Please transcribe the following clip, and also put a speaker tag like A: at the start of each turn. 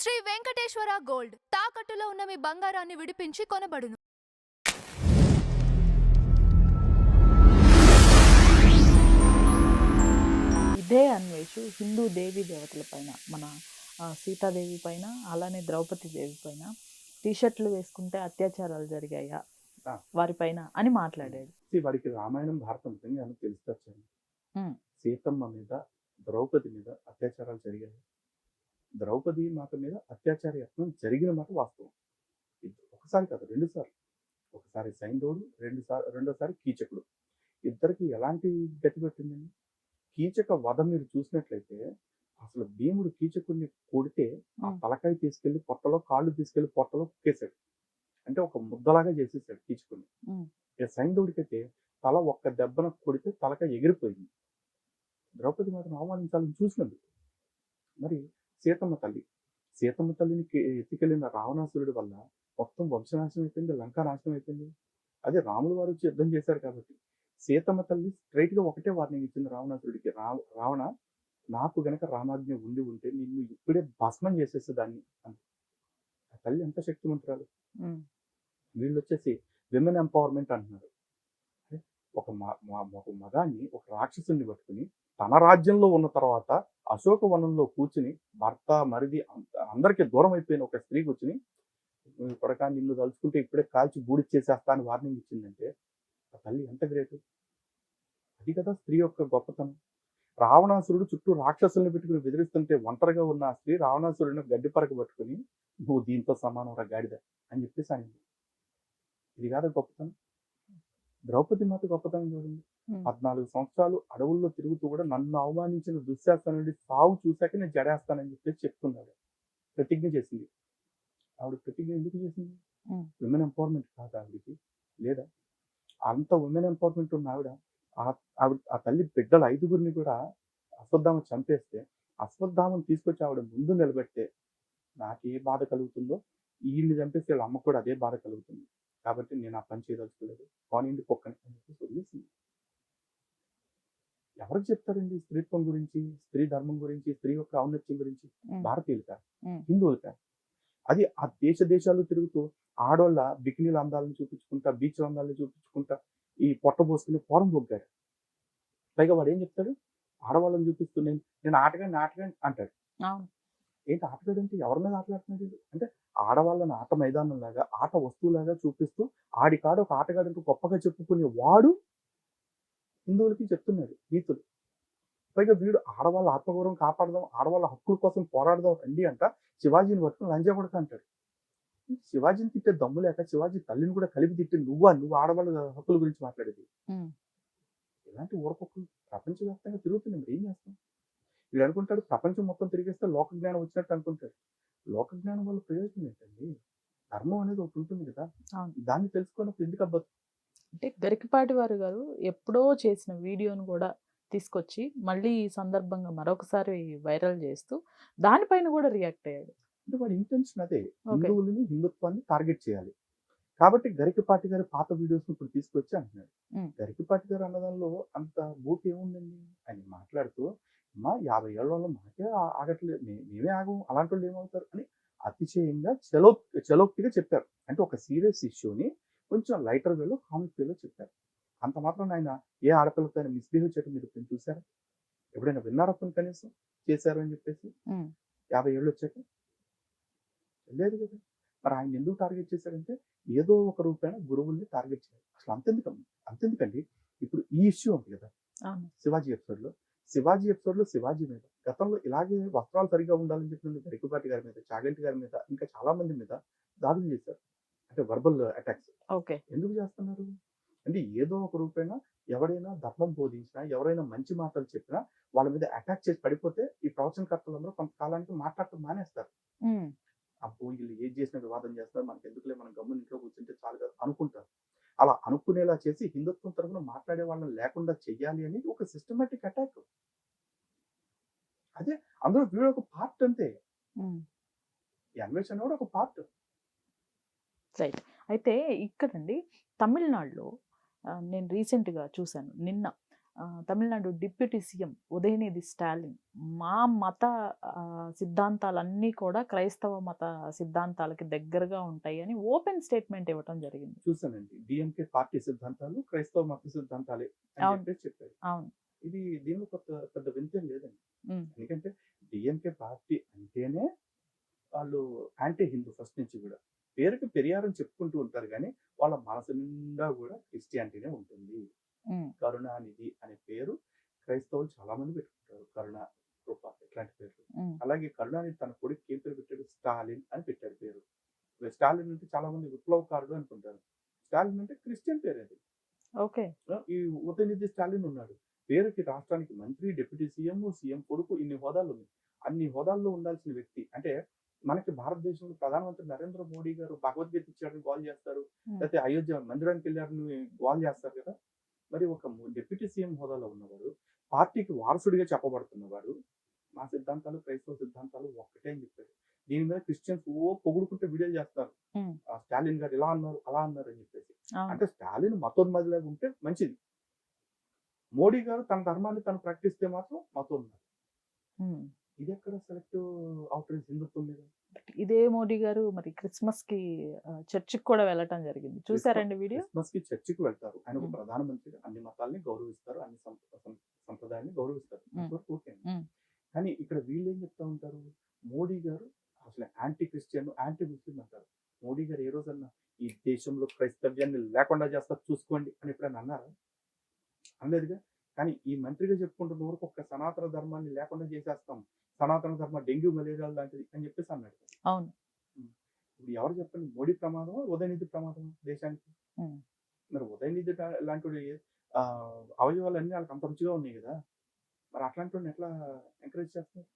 A: Shri Venkateswara gold తాకట్టులో ఉన్న మీ బంగారాన్ని విడిపించి కొనబడును.
B: ఇదే అన్వేషు హిందూ దేవీ దేవతల పైన మన సీతాదేవి పైన అలానే ద్రౌపది దేవి పైన టీషర్ట్లు వేసుకుంటే అత్యాచారాలు జరిగాయా వారిపైన అని మాట్లాడాడు.
C: వాడికి రామాయణం భారతం తెలిసి సీతమ్మ మీద ద్రౌపది మీద అత్యాచారాలు జరిగాయి. ద్రౌపది మాత మీద అత్యాచార యత్నం జరిగిన మాట వాస్తవం. ఒకసారి కాదు, 2 సార్లు. ఒకసారి సైంధవుడు, రెండోసారి కీచకుడు. ఇద్దరికి ఎలాంటి గతి పెట్టిందండి? కీచక వధ మీరు చూసినట్లయితే అసలు భీముడు కీచకుడిని కొడితే ఆ తలకాయ తీసుకెళ్లి పొట్టలో, కాళ్ళు తీసుకెళ్లి పొట్టలో కుక్కేశాడు. అంటే ఒక ముద్దలాగా చేసేసాడు కీచకుడిని. సైంధవుడికైతే తల ఒక్క దెబ్బన కొడితే తలకాయ ఎగిరిపోయింది. ద్రౌపది మాతను అవమానించాలని చూసినందుకు. మరి సీతమ్మ తల్లిని ఎత్తుకెళ్లిన రావణాసురుడి వల్ల మొత్తం వంశనాశనం అయిపోయింది, లంకా నాశనం అయిపోయింది. అదే రాములు వారు వచ్చి యుద్ధం చేశారు కాబట్టి సీతమ్మ తల్లి స్ట్రైట్ గా ఒకటే వార్నింగ్ ఇచ్చింది రావణాసురుడికి, రావణ నాకు గనక రామాజ్ఞ ఉంటే నిన్ను ఇప్పుడే భస్మం చేసేసేదాన్ని అని. ఆ తల్లి ఎంత శక్తివంతురాలు. వీళ్ళు వచ్చేసి విమెన్ ఎంపవర్మెంట్ అంటున్నారు. ఒక మగాన్ని, ఒక రాక్షసుని పట్టుకుని తన రాజ్యంలో ఉన్న తర్వాత అశోక వనంలో కూర్చుని భర్త మరిది అందరికీ దూరం అయిపోయిన ఒక స్త్రీ కూర్చుని కొడకా నిన్ను తలుచుకుంటే ఇప్పుడే కాల్చి బూడిచ్చేసేస్తా అని వార్నింగ్ ఇచ్చిందంటే ఆ తల్లి ఎంత గ్రేటు. అది కదా స్త్రీ యొక్క గొప్పతనం. రావణాసురుడు చుట్టూ రాక్షసుల్ని పెట్టుకుని బెదిరిస్తుంటే ఒంటరిగా ఉన్న ఆ స్త్రీ రావణాసురుడిని గడ్డి పరక పట్టుకుని నువ్వు దీంతో సమానం రా గాడిద అని చెప్పేసి అనింది. ఇది కాదా గొప్పతనం? ద్రౌపది మాత గొప్పతనం చూడండి. 14 సంవత్సరాలు అడవుల్లో తిరుగుతూ కూడా నన్ను అవమానించిన దుశ్శాసనుడి సావు చూశాక నేను జడేస్తానని చెప్పేసి చెప్తున్నాడు. ప్రతిజ్ఞ చేసింది. ఆవిడ ప్రతిజ్ఞ ఎందుకు చేసింది? విమెన్ ఎంపవర్మెంట్ కాదు ఆవిడికి? లేదా అంత విమెన్ ఎంపవర్మెంట్ ఉన్న ఆ తల్లి బిడ్డలు 5గురిని కూడా అశ్వత్థామ చంపేస్తే అశ్వత్థామను తీసుకొచ్చి ఆవిడ ముందు నిలబెడితే నాకు ఏ బాధ కలుగుతుందో ఈయన్ని చంపేస్తే వాళ్ళ అమ్మ కూడా అదే బాధ కలుగుతుంది. కాబట్టి నేను ఆ పని చేయదలుచుకోలేదు, కానిండి కుక్కని అని చెప్పేసి వదిలేసింది. ఎవరికి చెప్తారండి స్త్రీత్వం గురించి, స్త్రీ ధర్మం గురించి, స్త్రీ యొక్క ఔన్నత్యం గురించి? భారతీయులు కాదు, హిందువులు కాదు. అది ఆ దేశాలు తిరుగుతూ ఆడోళ్ళ బికినీల అందాలను చూపించుకుంటా, బీచ్ల అందాలను చూపించుకుంటా ఈ పొట్ట పోసుకుని పోరం పొగ్గాడు. పైగా వాడు ఏం చెప్తాడు? ఆడవాళ్ళని చూపిస్తూ నేను ఆటగాడిని అంటాడు. ఏంటి ఆటగాడు అంటే ఎవరి మీద ఆటలాడుతున్నాడు అంటే ఆడవాళ్ళని ఆట మైదానం లాగా, ఆట వస్తువులాగా చూపిస్తూ ఆడికాడు ఒక ఆటగాడికి గొప్పగా చెప్పుకునే వాడు హిందువులకి చెప్తున్నాడు నీతులు. పైగా వీడు ఆడవాళ్ళ ఆత్మగౌరవం కాపాడదాం, ఆడవాళ్ళ హక్కుల కోసం పోరాడదాం రండి అంట శివాజీని పట్టుకుని లంజా కొడక అంటాడు. శివాజీని తిట్టే దమ్ము లేక శివాజీ తల్లిని కూడా కలిపి తిట్టి నువ్వు ఆడవాళ్ళ హక్కుల గురించి మాట్లాడేది. ఇలాంటి ఊరకొక్కలు ప్రపంచవ్యాప్తంగా తిరుగుతుంది. మరి ఏం చేస్తాం? వీడు అనుకుంటాడు ప్రపంచం మొత్తం తిరిగేస్తే లోక జ్ఞానం వచ్చినట్టు అనుకుంటాడు. లోక జ్ఞానం వల్ల ప్రయోజనం ఏంటండి? ధర్మం అనేది ఒకటి ఉంటుంది కదా, దాన్ని తెలుసుకున్నప్పుడు ఎందుకు అబ్బదు?
B: అంటే గరికపాటి వారు గారు ఎప్పుడో చేసిన వీడియోను కూడా తీసుకొచ్చి మళ్ళీ ఈ సందర్భంగా మరొకసారి వైరల్ చేస్తూ దానిపైన కూడా రియాక్ట్ అయ్యాడు.
C: అంటే వాడి ఇంటెన్షన్ అదే, హిందువులని, హిందుత్వాన్ని టార్గెట్ చేయాలి. కాబట్టి గరికపాటి గారి పాత వీడియోస్ ఇప్పుడు తీసుకొచ్చి అంటున్నాడు. గరికపాటి గారు అన్నదానిలో అంత బూట్ ఏముందండి? ఆయన మాట్లాడుతూ మా 50 ఏళ్ళ మాకే ఆగట్లేదు, మేమే ఆగం, అలాంటి వాళ్ళు ఏమవుతారు అని అతిశయంగా చలోక్తిగా చెప్పారు. అంటే ఒక సీరియస్ ఇష్యూని కొంచెం లైటర్ వేలో, కామిక్ వేలో చెప్పారు. అంత మాత్రం ఆయన ఏ ఆడపిల్లతో ఆయన మిస్బిహేవ్ చేయడం మీరు ఎప్పుడు చూసారా? ఎప్పుడైనా విన్నారా? కనీసం చేశారు అని చెప్పేసి 50 ఏళ్ళు వచ్చాక లేదు కదా. మరి ఆయన ఎందుకు టార్గెట్ చేశారంటే ఏదో ఒక రూపాయన గురువుల్ని టార్గెట్ చేయాలి. అసలు అంతెందుకండి. ఇప్పుడు ఈ ఇష్యూ ఉంది కదా శివాజీ ఎపిసోడ్లో శివాజీ మీద గతంలో ఇలాగే వస్త్రాలు సరిగా ఉండాలని చెప్పిన గరికపాటి గారి మీద, చాగంటి గారి మీద, ఇంకా చాలా మంది మీద దాడులు చేశారు. అంటే వర్బల్ అటాక్స్. ఎందుకు చేస్తున్నారు అంటే ఏదో ఒక రూపేణ ఎవరైనా ధర్మం బోధించినా, ఎవరైనా మంచి మాటలు చెప్పినా వాళ్ళ మీద అటాక్ చేసి పడిపోతే ఈ ప్రవచనకర్తలందరూ కొంతకాలానికి మాట్లాడటం మానేస్తారు. అబ్బో వీళ్ళు ఏం చేసిన వివాదం చేస్తారు, మనకి ఎందుకులే, మనం గమ్మున ఇంట్లో కూర్చుంటే చాలు కదా అనుకుంటారు. అలా అనుకునేలా చేసి హిందుత్వం తరఫున మాట్లాడే వాళ్ళని లేకుండా చెయ్యాలి అని ఒక సిస్టమేటిక్ అటాక్. అదే అందులో వీడు ఒక పార్ట్ అంతే. అన్వేషణ కూడా ఒక పార్ట్.
B: రైట్. అయితే ఇక్కడండి తమిళనాడులో నేను రీసెంట్గా చూశాను నిన్న తమిళనాడు డిప్యూటీ సీఎం ఉదయనిధి స్టాలిన్ మా మత సిద్ధాంతాలన్నీ కూడా క్రైస్తవ మత సిద్ధాంతాలకి దగ్గరగా ఉంటాయి అని ఓపెన్ స్టేట్మెంట్ ఇవ్వటం జరిగింది.
C: చూసానండి. డిఎంకే పార్టీ సిద్ధాంతాలు క్రైస్తవ మత సిద్ధాంతాలే అని
B: అవును.
C: చెప్పేసి చెప్పారు.
B: అవును.
C: ఇది దీనిలో పెద్ద వింతేం లేదండి.
B: ఉమ్,
C: ఎందుకంటే డిఎంకే పార్టీ అంటేనే వాళ్ళు యాంటీ హిందూ ఫస్ట్ నుంచి కూడా. పేరుకి పెరియార్ అని చెప్పుకుంటూ ఉంటారు కానీ వాళ్ళ మనసు నిండా కూడా క్రిస్టియానిటీనే ఉంటుంది.
B: ఉమ్,
C: కరుణానిధి అనే పేరు క్రైస్తవులు చాలా మంది పెట్టుకుంటారు. కరుణ, కృప ఇట్లాంటి పేర్లు.
B: ఉమ్.
C: అలాగే కరుణానిధి తన కొడుకు ఏం పేరు పెట్టాడు? స్టాలిన్ అని పెట్టాడు పేరు. స్టాలిన్ అంటే చాలా మంది విప్లవకారుడు అనుకుంటారు. స్టాలిన్ అంటే క్రిస్టియన్ పేరు అది.
B: ఓకే.
C: ఈ ఉదయనిధి స్టాలిన్ ఉన్నాడు. పేరుకి రాష్ట్రానికి మంత్రి, డిప్యూటీ సీఎం, సీఎం కొడుకు ఇన్ని హోదాలు ఉన్నాయి. అన్ని హోదాల్లో ఉండాల్సిన వ్యక్తి. అంటే మనకి భారతదేశంలో ప్రధానమంత్రి నరేంద్ర మోడీ గారు భగవద్గీత ఇచ్చారని గోల్ చేస్తారు. లేకపోతే అయోధ్య మందిరానికి వెళ్ళారని గోల్ చేస్తారు కదా. మరి ఒక డిప్యూటీ సీఎం హోదాలో ఉన్నవాడు, పార్టీకి వారసుడిగా చెప్పబడుతున్నవాడు, మా సిద్ధాంతాలు క్రైస్తవ సిద్ధాంతాలు ఒక్కటే అని చెప్పారు. దీని మీద క్రిస్టియన్స్ పొగుడుకుంటే వీడియోలు చేస్తారు.
B: ఉమ్,
C: స్టాలిన్ గారు ఇలా అన్నారు, అలా అన్నారు అని చెప్పేసి.
B: అవును.
C: అంటే స్టాలిన్ మతోన్మాదిలాగా ఉంటే మంచిది. మోడీ గారు తన ధర్మాన్ని తను ప్రకటిస్తే మాత్రం మతోన్మాది.
B: ఉమ్.
C: ఇది ఎక్కడ సెలెక్ట్ అవుట్రేజ్ హిందుత్వం మీద?
B: ఇదే మోడీ గారు మరి క్రిస్మస్ కి చర్చికి కూడా వెళ్ళటం జరిగింది. చూసారండి వీడియో?
C: క్రిస్మస్ కి చర్చికి వెళ్తారు. ఆయన ఒక
B: ఉమ్.
C: ప్రధానమంత్రి, అన్ని మతాల్ని గౌరవిస్తారు, అన్ని సంప్రదాయాన్ని గౌరవిస్తారు.
B: ఉమ్.
C: అంతవరకు ఓకే.
B: ఉమ్.
C: కానీ ఇక్కడ వీళ్ళు ఏం చెప్తా ఉంటారు? మోడీ గారు అసలు యాంటీ క్రిస్టియన్, యాంటీ ముస్లిం అంటారు. మోడీ గారు ఏ రోజన్నా ఈ దేశంలో క్రైస్తవ్యాన్ని లేకుండా చేస్తా చూసుకోండి అని ఎప్పుడైనా అన్నారా? అనలేదుగా. కానీ ఈ మంత్రిగా చెప్పుకుంటున్న వరకు ఒక్క సనాతన ధర్మాన్ని లేకుండా చేసేస్తాం, సనాతన ధర్మ డెంగ్యూ మలేరియా లాంటిది అని చెప్పేసి అన్నాడు.
B: అవును.
C: ఉమ్. ఇప్పుడు ఎవరు చెప్పండి? మోడీ ప్రమాదమా, ఉదయనిధి ప్రమాదమా దేశానికి?
B: ఉమ్.
C: మరి ఉదయనిధి లాంటి అవయవాలన్నీ వాళ్ళకి అంత రుచిగా ఉన్నాయి కదా. మరి అట్లాంటి ఎట్లా ఎంకరేజ్ చేస్తున్నారు?